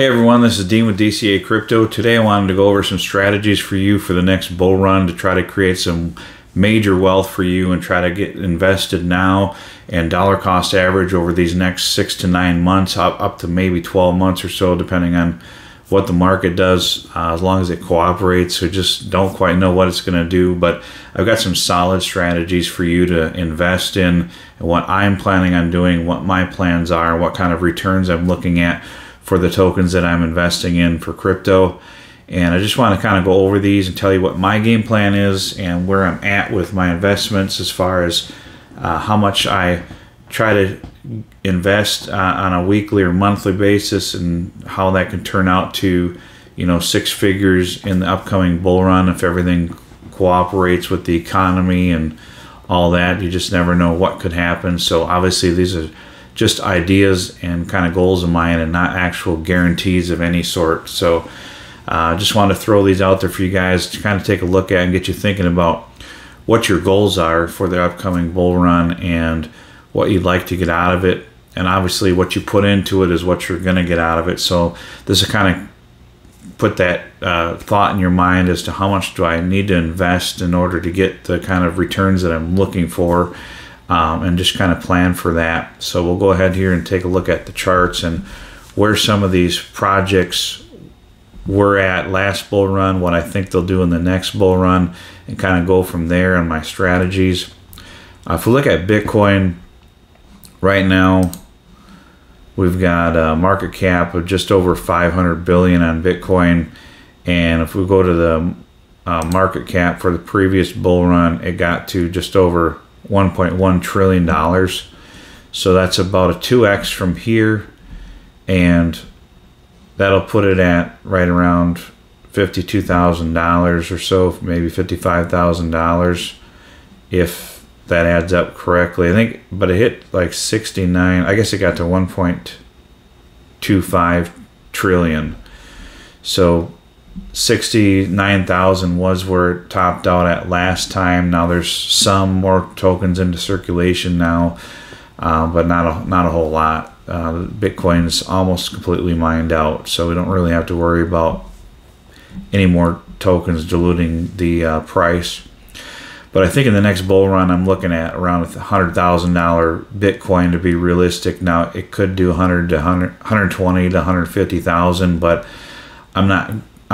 Hey everyone, this is Dean with DCA Crypto. Today I wanted to go over some strategies for you for the next bull run to try to create some major wealth for you and try to get invested now and dollar cost average over these next 6 to 9 months, up to maybe 12 months or so, depending on what the market does, as long as it cooperates. We just don't quite know what it's going to do, but I've got some solid strategies for you to invest in and what I'm planning on doing, what my plans are, what kind of returns I'm looking at for the tokens that I'm investing in for crypto. And I just want to kind of go over these and tell you what my game plan is and where I'm at with my investments as far as how much I try to invest on a weekly or monthly basis, and how that can turn out to, you know, 6 figures in the upcoming bull run if everything cooperates with the economy and all that. You just never know what could happen. So obviously these are just ideas and kind of goals of mine and not actual guarantees of any sort. So I just want to throw these out there for you guys to kind of take a look at and get you thinking about what your goals are for the upcoming bull run and what you'd like to get out of it. And obviously what you put into it is what you're going to get out of it. So this is kind of put that thought in your mind as to how much do I need to invest in order to get the kind of returns that I'm looking for, and just kind of plan for that. So we'll go ahead here and take a look at the charts and where some of these projects were at last bull run, what I think they'll do in the next bull run, and kind of go from there on my strategies. If we look at Bitcoin right now, we've got a market cap of just over 500 billion on Bitcoin. And if we go to the market cap for the previous bull run, it got to just over $1.1 trillion. So that's about a 2x from here, and that'll put it at right around $52,000 or so, maybe $55,000 if that adds up correctly. I think, but it hit like 69. I guess it got to 1.25 trillion. So 69,000 was where it topped out at last time. Now there's some more tokens into circulation now, but not a whole lot. Bitcoin is almost completely mined out, so we don't really have to worry about any more tokens diluting the price. But I think in the next bull run, I'm looking at around $100,000 Bitcoin to be realistic. Now it could do 100 to 120 to 150,000, but I'm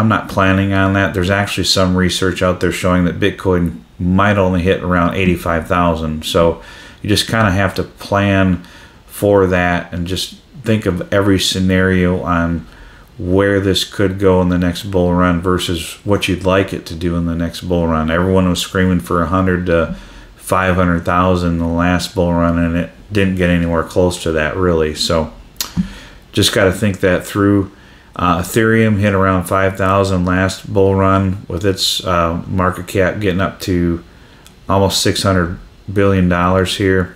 not planning on that. There's actually some research out there showing that Bitcoin might only hit around 85,000. So you just kind of have to plan for that and just think of every scenario on where this could go in the next bull run versus what you'd like it to do in the next bull run. Everyone was screaming for 100 to 500,000 in the last bull run, and it didn't get anywhere close to that really. So just got to think that through. Ethereum hit around 5,000 last bull run with its market cap getting up to almost $600 billion here,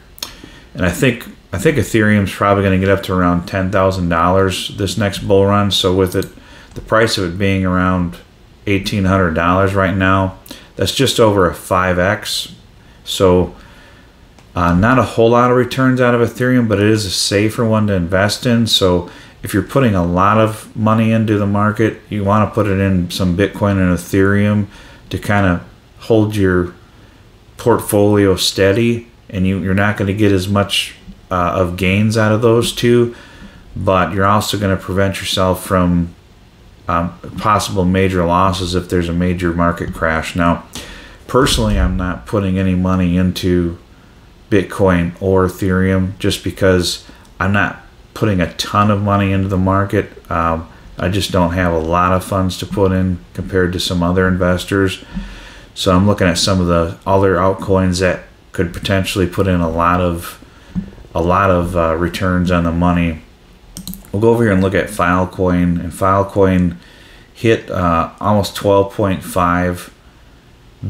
and I think Ethereum's probably going to get up to around $10,000 this next bull run. So with it, the price of it being around $1,800 right now, that's just over a 5x. So not a whole lot of returns out of Ethereum, but it is a safer one to invest in. So if you're putting a lot of money into the market, you want to put it in some Bitcoin and Ethereum to kind of hold your portfolio steady, and you're not going to get as much of gains out of those two, but you're also going to prevent yourself from possible major losses if there's a major market crash. Now, personally, I'm not putting any money into Bitcoin or Ethereum just because I'm not putting a ton of money into the market. I just don't have a lot of funds to put in compared to some other investors. So I'm looking at some of the other altcoins that could potentially put in a lot of returns on the money. We'll go over here and look at Filecoin, and Filecoin hit almost 12.5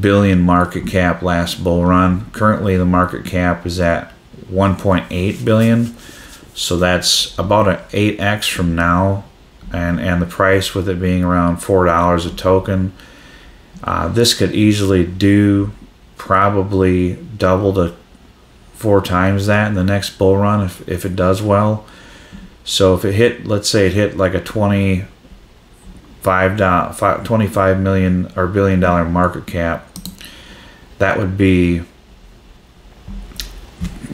billion market cap last bull run. Currently the market cap is at 1.8 billion. So that's about an 8x from now, and the price with it being around $4 a token. This could easily do probably double to 4 times that in the next bull run if it does well. So if it hit, let's say it hit like a 25 million or $1 billion market cap, that would be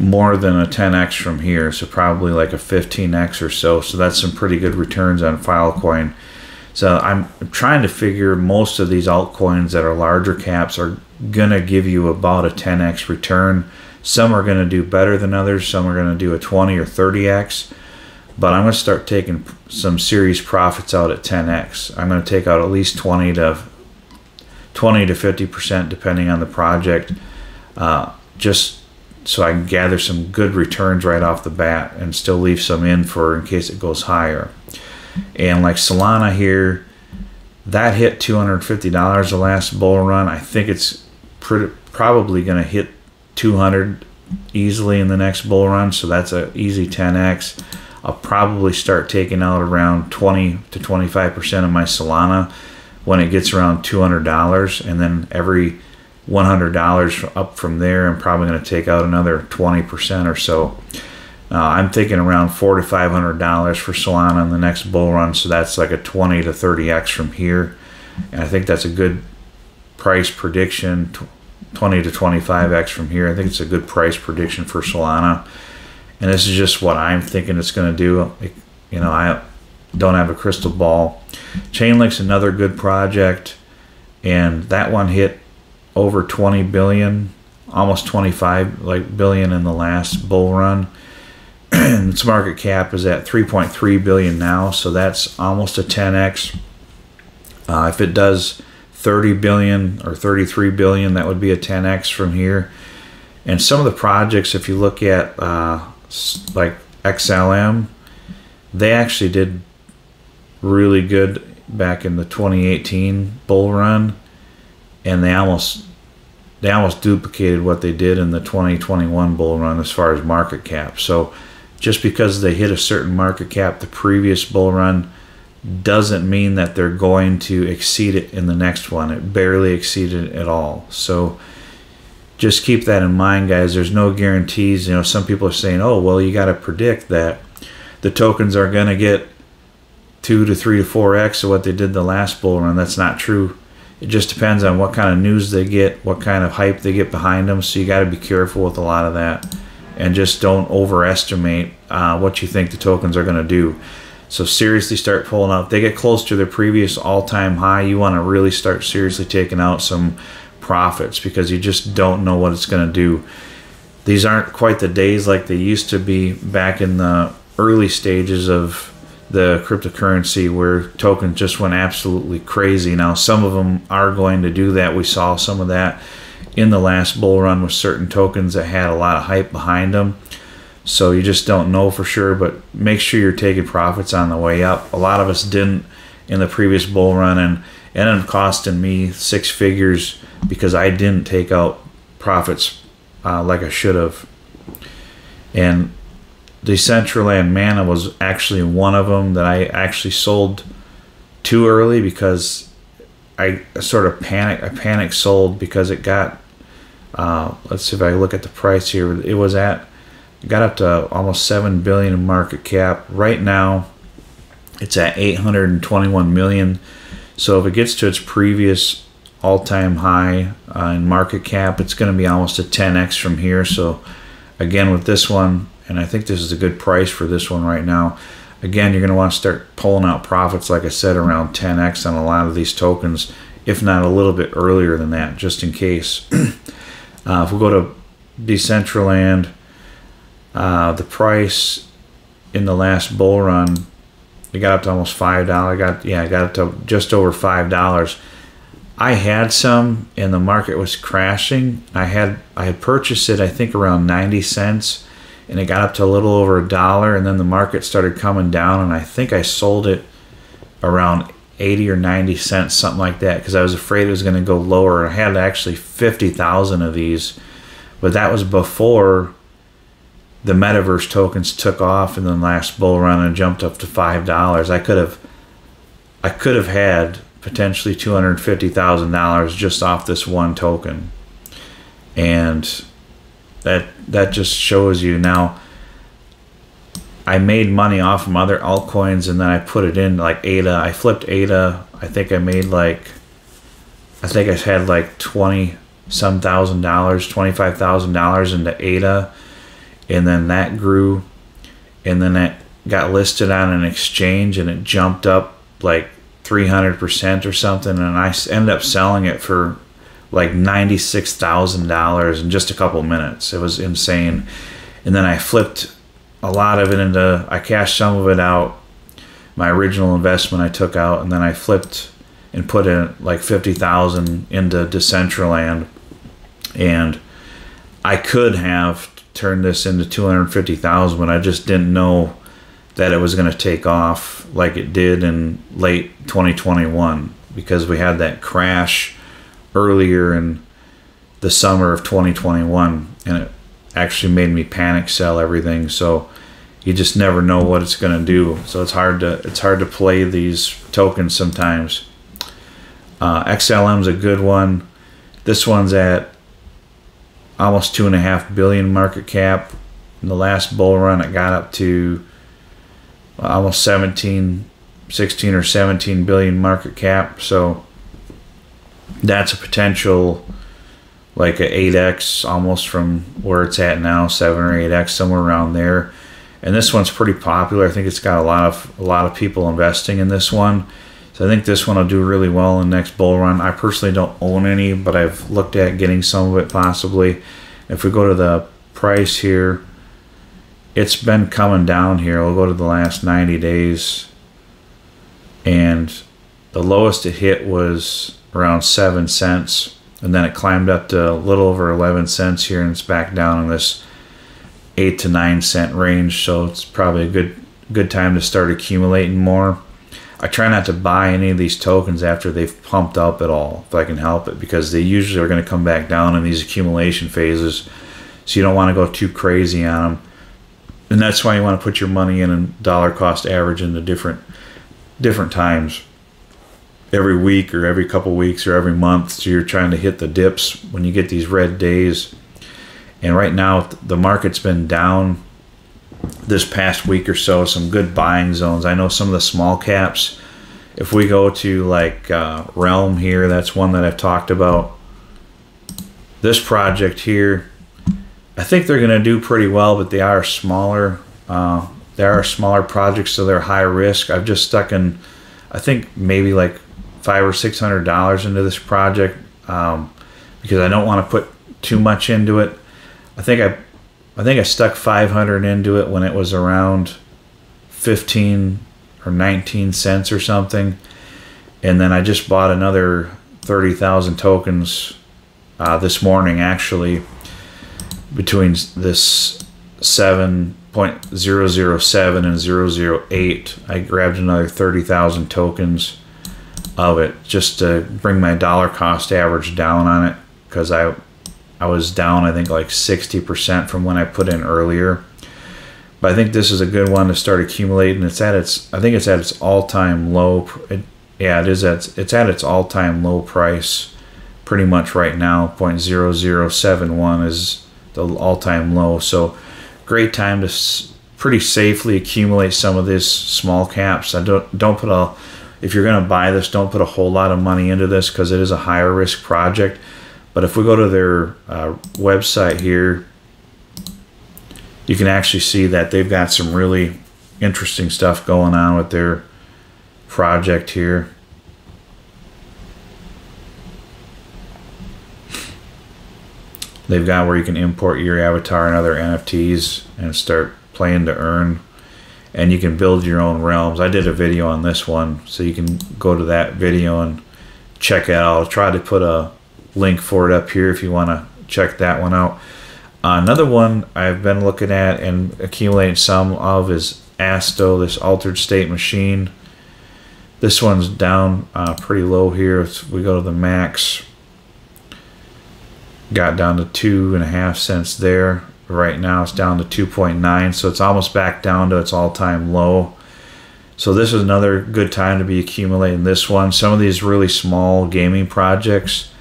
more than a 10x from here, so probably like a 15x or so. So that's some pretty good returns on Filecoin. So I'm trying to figure most of these altcoins that are larger caps are gonna give you about a 10x return. Some are gonna do better than others. Some are gonna do a 20 or 30x. But I'm gonna start taking some serious profits out at 10x. I'm gonna take out at least 20 to 50% depending on the project, just so I can gather some good returns right off the bat and still leave some in case it goes higher. And like Solana here, that hit $250 the last bull run. I think it's probably going to hit 200 easily in the next bull run, so that's an easy 10x. I'll probably start taking out around 20 to 25% of my Solana when it gets around $200, and then every $100 up from there, I'm probably going to take out another 20% or so. I'm thinking around $400 to $500 for Solana in the next bull run, so that's like a 20 to 30x from here, and I think that's a good price prediction. 20 to 25x from here. I think it's a good price prediction for Solana, and this is just what I'm thinking it's going to do. You know, I don't have a crystal ball. Chainlink's another good project, and that one hit over 20 billion, almost 25 billion in the last bull run. Its market cap is at 3.3 billion now, so that's almost a 10x. If it does 30 billion or 33 billion, that would be a 10x from here. And some of the projects, if you look at like XLM, they actually did really good back in the 2018 bull run, and they almost duplicated what they did in the 2021 bull run as far as market cap. So just because they hit a certain market cap the previous bull run doesn't mean that they're going to exceed it in the next one. It barely exceeded it at all. So just keep that in mind, guys. There's no guarantees. You know, some people are saying, oh, well, you got to predict that the tokens are going to get 2 to 3 to 4x of what they did the last bull run. That's not true. It just depends on what kind of news they get, what kind of hype they get behind them. So you got to be careful with a lot of that, and just don't overestimate what you think the tokens are going to do. So seriously start pulling out. If they get close to their previous all-time high, you want to really start seriously taking out some profits, because you just don't know what it's going to do. These aren't quite the days like they used to be back in the early stages of the cryptocurrency, where tokens just went absolutely crazy. Now some of them are going to do that. We saw some of that in the last bull run with certain tokens that had a lot of hype behind them. So you just don't know for sure, but make sure you're taking profits on the way up. A lot of us didn't in the previous bull run, and it ended up costing me 6 figures because I didn't take out profits like I should have. And Decentraland Mana was actually one of them that I actually sold too early, because I sort of panicked. I panic sold because it got, let's see if I look at the price here. It got up to almost 7 billion in market cap. Right now it's at 821 million. So if it gets to its previous all-time high in market cap, it's going to be almost a 10x from here. So again, with this one, and I think this is a good price for this one right now, again, you're going to want to start pulling out profits, like I said, around 10x on a lot of these tokens, if not a little bit earlier than that, just in case. If we go to Decentraland, the price in the last bull run, it got up to almost $5. It got up to just over $5. I had some, and the market was crashing. I had purchased it, I think, around 90 cents, and it got up to a little over $1, and then the market started coming down, and I think I sold it around 80 or 90 cents, something like that, because I was afraid it was going to go lower. I had actually 50,000 of these, but that was before the metaverse tokens took off in the last bull run and jumped up to $5. I could have had potentially $250,000 just off this one token, and that just shows you. Now I made money off from other altcoins, and then I put it in like ADA. I flipped ADA. I think I made like, I think I had like $20-some thousand, $25,000 into ADA, and then that grew, and then it got listed on an exchange, and it jumped up like 300% or something, and I ended up selling it for like $96,000 in just a couple minutes. It was insane. And then I flipped a lot of it into, I cashed some of it out, my original investment I took out, and then I flipped and put in like 50,000 into Decentraland, and I could have turned this into 250,000, but I just didn't know that it was going to take off like it did in late 2021, because we had that crash earlier in the summer of 2021, and it actually made me panic sell everything. So you just never know what it's going to do. So it's hard to play these tokens sometimes. XLM's a good one. This one's at almost 2.5 billion market cap. In the last bull run, it got up to almost 16 or 17 billion market cap. So that's a potential, like a 8x almost from where it's at now, 7 or 8x, somewhere around there. And this one's pretty popular. I think it's got a lot of people investing in this one. So I think this one will do really well in the next bull run. I personally don't own any, but I've looked at getting some of it possibly. If we go to the price here, it's been coming down here. We'll go to the last 90 days. And the lowest it hit was around 7 cents. And then it climbed up to a little over 11 cents here, and it's back down in this 8 to 9 cent range. So it's probably a good time to start accumulating more. I try not to buy any of these tokens after they've pumped up at all, if I can help it, because they usually are going to come back down in these accumulation phases. So you don't want to go too crazy on them. And that's why you want to put your money in and dollar cost average into different times, every week or every couple weeks or every month. So you're trying to hit the dips when you get these red days. And right now the market's been down this past week or so. Some good buying zones. I know some of the small caps, if we go to like Realm here, that's one that I've talked about. This project here, I think they're going to do pretty well, but they are smaller. They are smaller projects, so they're high risk. I've just stuck in, I think maybe like $500 or $600 into this project, because I don't want to put too much into it. I think I stuck 500 into it when it was around 15 or 19 cents or something, and then I just bought another 30,000 tokens this morning, actually, between this 7.007 and 008. I grabbed another 30,000 tokens of it just to bring my dollar cost average down on it, because I was down, I think, like 60% from when I put in earlier. But I think this is a good one to start accumulating. I think it's at its all-time low. It's at its all-time low price pretty much right now. 0.0071 is the all-time low. So great time to pretty safely accumulate some of these small caps. I don't put if you're going to buy this, don't put a whole lot of money into this, because it is a higher risk project. But if we go to their website here, you can actually see that they've got some really interesting stuff going on with their project here. They've got where you can import your avatar and other NFTs and start playing to earn. And you can build your own realms. I did a video on this one, so you can go to that video and check it out. I'll try to put a link for it up here if you want to check that one out. Another one I've been looking at and accumulating some of is Asto, this altered state machine. This one's down pretty low here. If we go to the max, got down to 2.5 cents there. Right now it's down to 2.9, so it's almost back down to its all-time low. So this is another good time to be accumulating this one. Some of these really small gaming projects,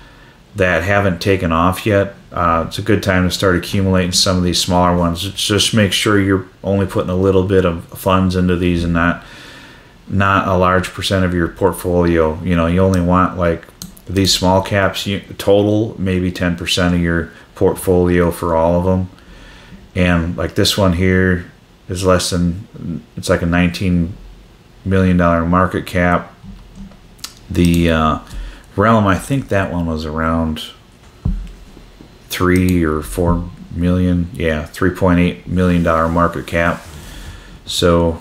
that haven't taken off yet, it's a good time to start accumulating some of these smaller ones. Just make sure you're only putting a little bit of funds into these and not a large percent of your portfolio. You know, you only want like these small caps, total maybe 10% of your portfolio for all of them. And like this one here is less than, it's like a $19 million market cap. The Realm, I think that one was around 3 or 4 million. Yeah, $3.8 million market cap. So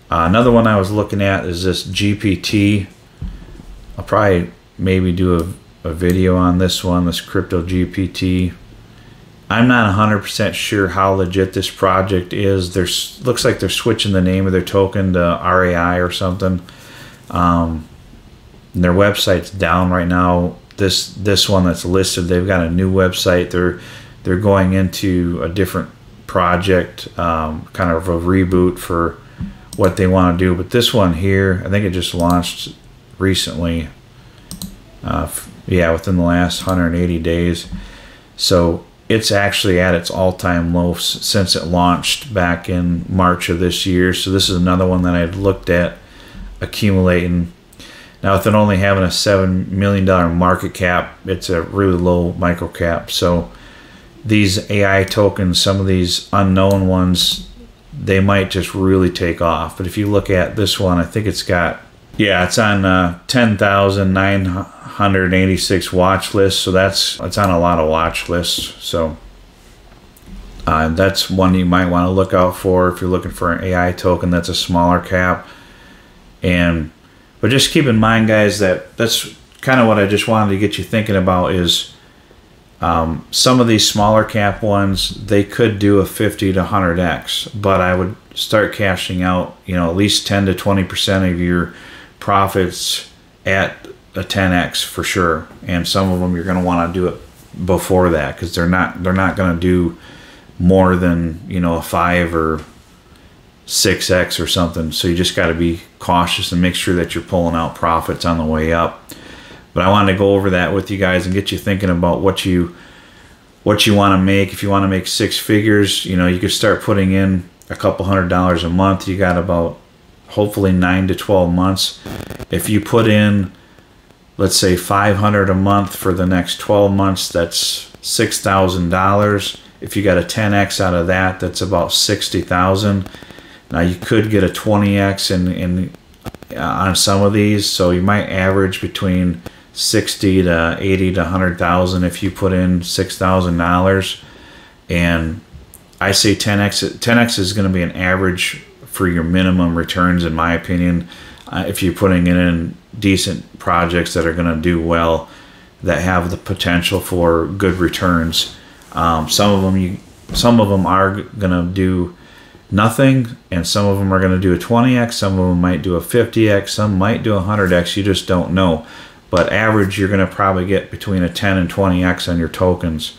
another one I was looking at is this GPT. I'll probably maybe do a video on this one, this crypto GPT. I'm not 100% sure how legit this project is. Looks like they're switching the name of their token to RAI or something. And their website's down right now. This one that's listed, they've got a new website. They're going into a different project, kind of a reboot for what they want to do. But this one here, I think it just launched recently. Yeah, within the last 180 days. So it's actually at its all-time low since it launched back in March of this year. So this is another one that I'd looked at accumulating. Now, with it only having a $7 million market cap, it's a really low micro cap. So these AI tokens, some of these unknown ones, they might just really take off. But if you look at this one, I think it's got, yeah, it's on 10,986 watch lists. So it's on a lot of watch lists. So that's one you might want to look out for if you're looking for an AI token that's a smaller cap. But just keep in mind, guys, that's kind of what I just wanted to get you thinking about is some of these smaller cap ones, they could do a 50 to 100x, but I would start cashing out, at least 10 to 20% of your profits at a 10x for sure. And some of them you're going to want to do it before that because they're not going to do more than, a 5 or 6x or something. So you just got to be cautious and make sure that you're pulling out profits on the way up. But I wanted to go over that with you guys and get you thinking about what you want to make. If you want to make 6 figures, you could start putting in a couple $100 a month. You got about hopefully 9 to 12 months. If you put in, let's say $500 a month for the next 12 months, that's $6,000. If you got a 10x out of that, that's about $60,000. Now you could get a 20x on some of these, so you might average between 60 to 80 to 100,000 if you put in $6,000. And I say 10x is going to be an average for your minimum returns, in my opinion. If you're putting it in decent projects that are going to do well, that have the potential for good returns. Some of them are going to do nothing, and some of them are going to do a 20x, some of them might do a 50x, some might do a 100x. You just don't know. But average, you're going to probably get between a 10 and 20x on your tokens.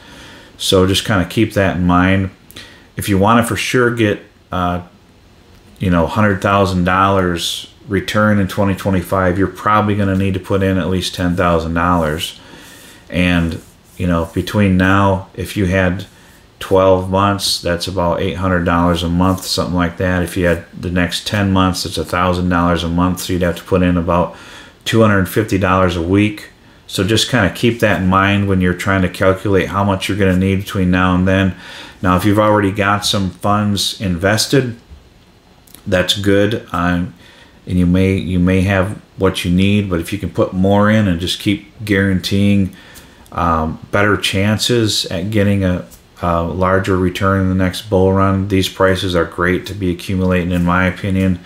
So just kind of keep that in mind. If you want to for sure get $100,000 return in 2025, you're probably going to need to put in at least $10,000. And between now, if you had 12 months, that's about $800 a month, something like that. If you had the next 10 months, it's $1,000 a month, so you'd have to put in about $250 a week. So just kind of keep that in mind when you're trying to calculate how much you're going to need between now and then. Now, if you've already got some funds invested, that's good, and you may have what you need. But if you can put more in and just keep guaranteeing better chances at getting a larger return in the next bull run, these prices are great to be accumulating, in my opinion.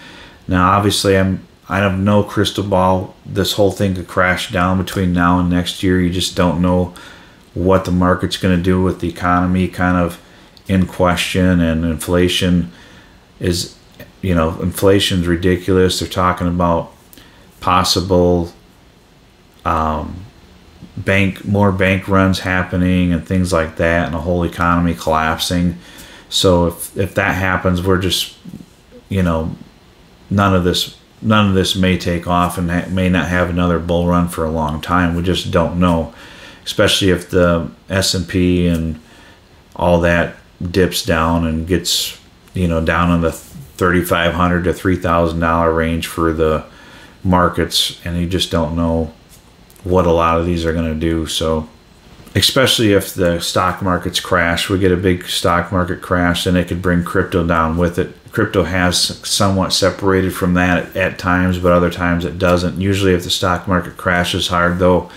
Now, obviously, I have no crystal ball. This whole thing could crash down between now and next year. You just don't know what the market's going to do with the economy kind of in question, and inflation's ridiculous. They're talking about possible more bank runs happening and things like that, and the whole economy collapsing. So if that happens, we're just, none of this may take off and may not have another bull run for a long time. We just don't know. especially if the S&P and all that dips down and gets, you know, down in the $3,500 to $3,000 range for the markets, and you just don't know what a lot of these are going to do. So especially if the stock markets crash, we get a big stock market crash, then it could bring crypto down with it. Crypto has somewhat separated from that at times, but other times it doesn't. Usually if the stock market crashes hard, though,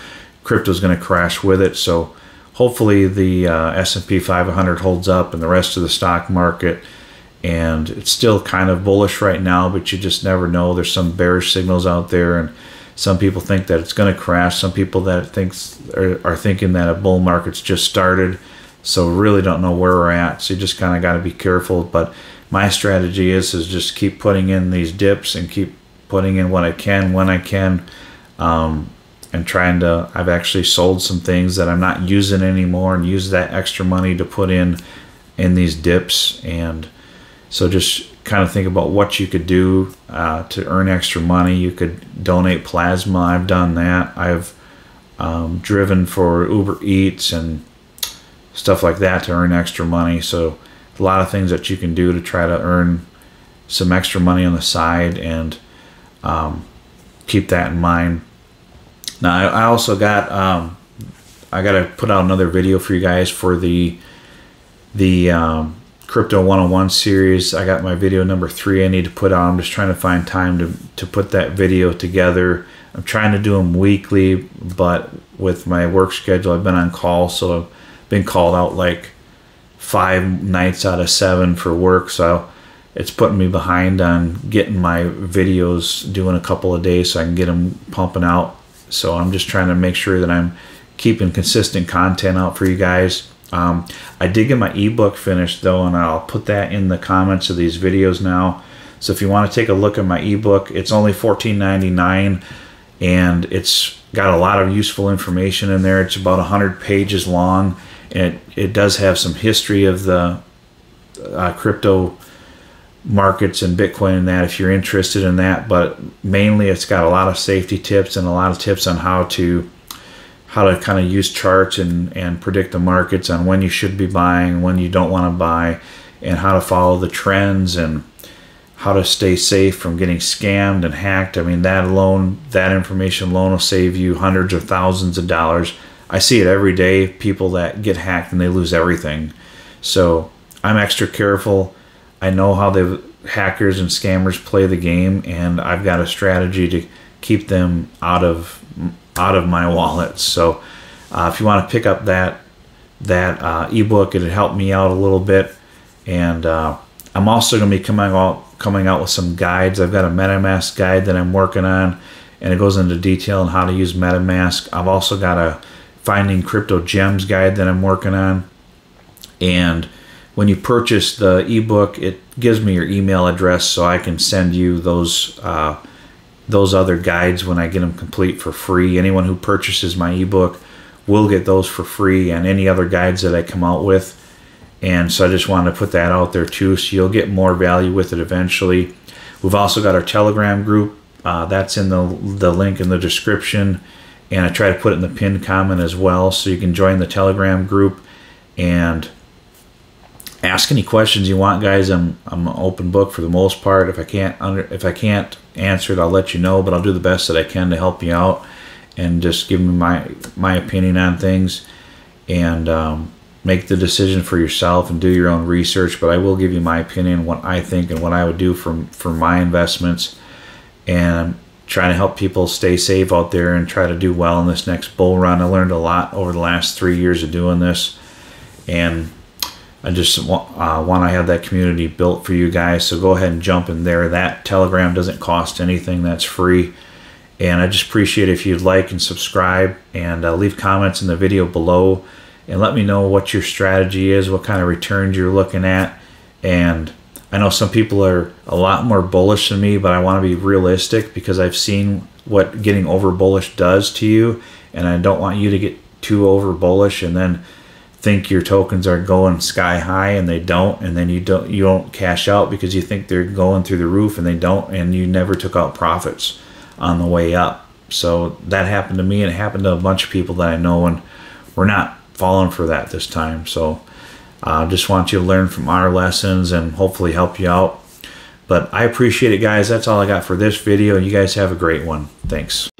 crypto is going to crash with it. So hopefully the S&P 500 holds up and the rest of the stock market, and it's still kind of bullish right now, but you just never know. There's some bearish signals out there, and some people think that it's going to crash. Some people that are thinking that a bull market's just started. So really don't know where we're at. So you just kind of got to be careful. But my strategy is just keep putting in these dips and keep putting in what I can when I can, and trying to. I've actually sold some things that I'm not using anymore and use that extra money to put in these dips. And so just kind of think about what you could do to earn extra money. You could donate plasma. I've done that. I've driven for Uber Eats and stuff like that to earn extra money. So a lot of things that you can do to try to earn some extra money on the side, and keep that in mind. Now I also got I got to put out another video for you guys for the Crypto 101 series. I got my video number 3 I need to put out. I'm just trying to find time to put that video together. I'm trying to do them weekly, but with my work schedule, I've been on call, so I've been called out like 5 nights out of 7 for work, so it's putting me behind on getting my videos, doing a couple of days so I can get them pumping out. So I'm just trying to make sure that I'm keeping consistent content out for you guys. I did get my ebook finished though, and I'll put that in the comments of these videos now. So if you want to take a look at my ebook, it's only $14.99, and it's got a lot of useful information in there. It's about 100 pages long, and it does have some history of the crypto markets and Bitcoin and that, if you're interested in that. But mainly it's got a lot of safety tips and a lot of tips on how to kind of use charts and predict the markets, on when you should be buying, when you don't want to buy, and how to follow the trends, and how to stay safe from getting scammed and hacked. I mean, that information alone will save you hundreds or thousands of dollars. I see it every day, people that get hacked and they lose everything. So I'm extra careful. I know how the hackers and scammers play the game, and I've got a strategy to keep them out of my wallet. So if you want to pick up that ebook, it'd help me out a little bit. And I'm also going to be coming out with some guides. I've got a MetaMask guide that I'm working on, and it goes into detail on how to use MetaMask. I've also got a Finding Crypto Gems guide that I'm working on. And when you purchase the ebook, it gives me your email address so I can send you those other guides when I get them complete for free. Anyone who purchases my ebook will get those for free, and any other guides that I come out with. And so I just wanted to put that out there too, so you'll get more value with it eventually. We've also got our Telegram group. That's in the link in the description, and I try to put it in the pinned comment as well, so you can join the Telegram group and ask any questions you want, guys. I'm an open book for the most part. If I can't answer it, I'll let you know, but I'll do the best that I can to help you out and just give me my opinion on things, and make the decision for yourself and do your own research. But I will give you my opinion, what I think and what I would do for my investments, and trying to help people stay safe out there and try to do well in this next bull run. I learned a lot over the last 3 years of doing this, and I just want to have that community built for you guys. So go ahead and jump in there. That Telegram doesn't cost anything. That's free. And I just appreciate it if you'd like and subscribe, and leave comments in the video below, and let me know what your strategy is, what kind of returns you're looking at. And I know some people are a lot more bullish than me, but I want to be realistic, because I've seen what getting over bullish does to you, and I don't want you to get too over bullish and then think your tokens are going sky high and they don't, and then you don't cash out because you think they're going through the roof and they don't, and you never took out profits on the way up. So that happened to me, and it happened to a bunch of people that I know, and we're not falling for that this time. So just want you to learn from our lessons and hopefully help you out. But I appreciate it, guys. That's all I got for this video. You guys have a great one. Thanks.